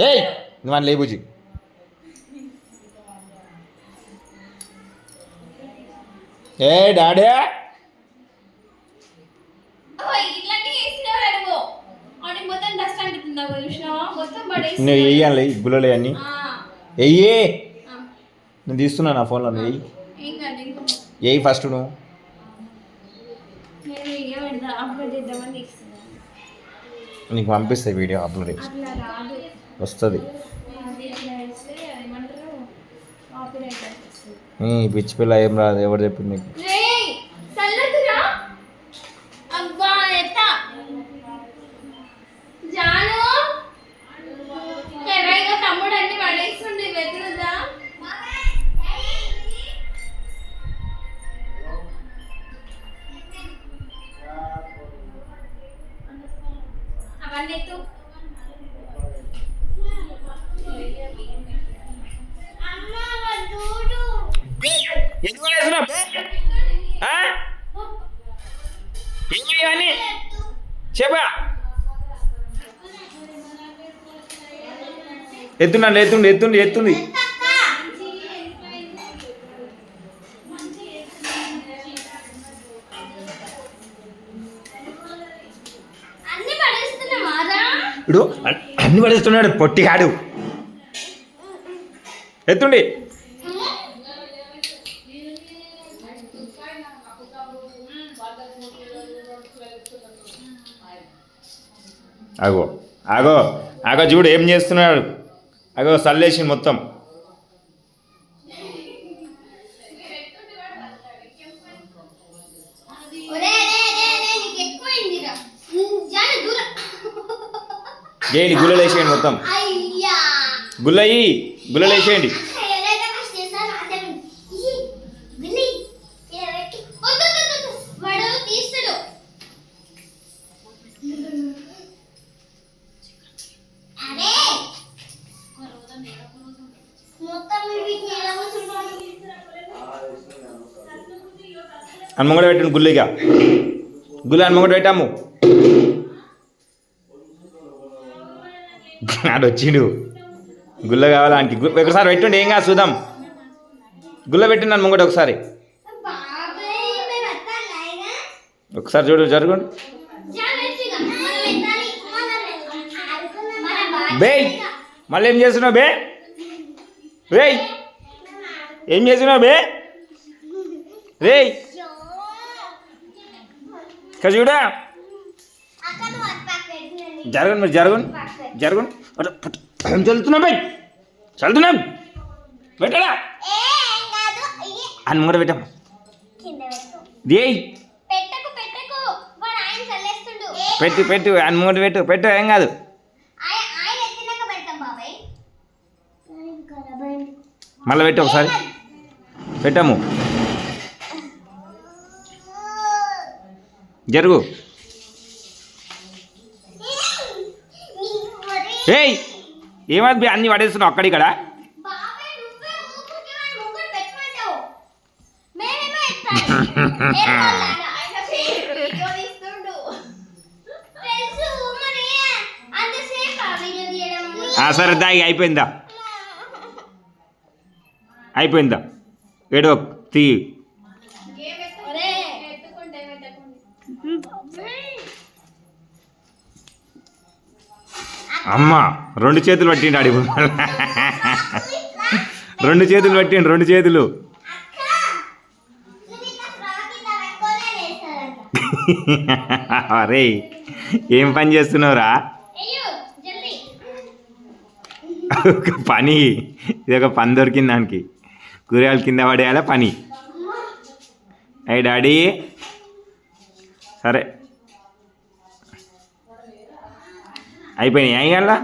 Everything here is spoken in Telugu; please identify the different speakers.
Speaker 1: ఏయ్ నువ్వు అని లేబుజి ఏ డాడీ నువ్వు వెయ్యాలి గుల్లలే అన్ని వెయ్యి నేను తీస్తున్నా నా ఫోన్లో వెయ్యి వెయ్యి ఫస్ట్ నువ్వు నీకు పంపిస్తాయి వీడియో అప్లోడ్ వస్తుంది పిచ్చి పిల్ల ఏం రాదు ఎవరు చెప్పింది నీకు చెప్పా ఎత్తున్నాడు ఎత్తుంది ఇప్పుడు అన్ని పడేస్తున్నాడు పొట్టిగాడు ఎత్తుండి ఆగో ఆగో ఆగో చూడు ఏం చేస్తున్నాడు అగో సల్లేసి మొత్తం ఏంటి గుల్లలు వేసేయండి మొత్తం గుల్లలు వేసేయండి హనుమంగడ పెట్టండి గుల్లిగా గుల్లి హనుమంగడ పెట్టాము ఆడు వచ్చిండు గుల్ల కావాలా ఆనికి ఒకసారి పెట్టండి ఏం కాదు చూద్దాం గుల్ల పెట్టండి హనుమంగడ ఒకసారి చూడు జరగండి బే మళ్ళీ ఏం చేస్తున్నావు బే రేయ్ ఏం చేస్తున్నావు బే రేయ్ చూడా జరగండి మీరు జరగండి చల్లుతున్నా బై చల్లుతున్నాం పెట్టడా అని ముంగట పెట్టాము రేయ్ పెట్టు అని ముంగట పెట్టు ఏం కాదు మళ్ళీ పెట్టు ఒకసారి పెట్టాము జరుగు ఏయ్ ఏమది అన్ని పడేస్తున్నావు అక్కడిక్కడ సరే దా అయిపోయిందా ఏడో తీ అమ్మ రెండు చేతులు పట్టిండు ఆడి రెండు చేతులు అరే ఏం పని చేస్తున్నావురా పని ఇది ఒక పని దొరికింది దానికి కూరగాయలు కింద పడేయాలి పని అయ్యి డాడీ సరే అయిపోయినాయి అయ్యాలా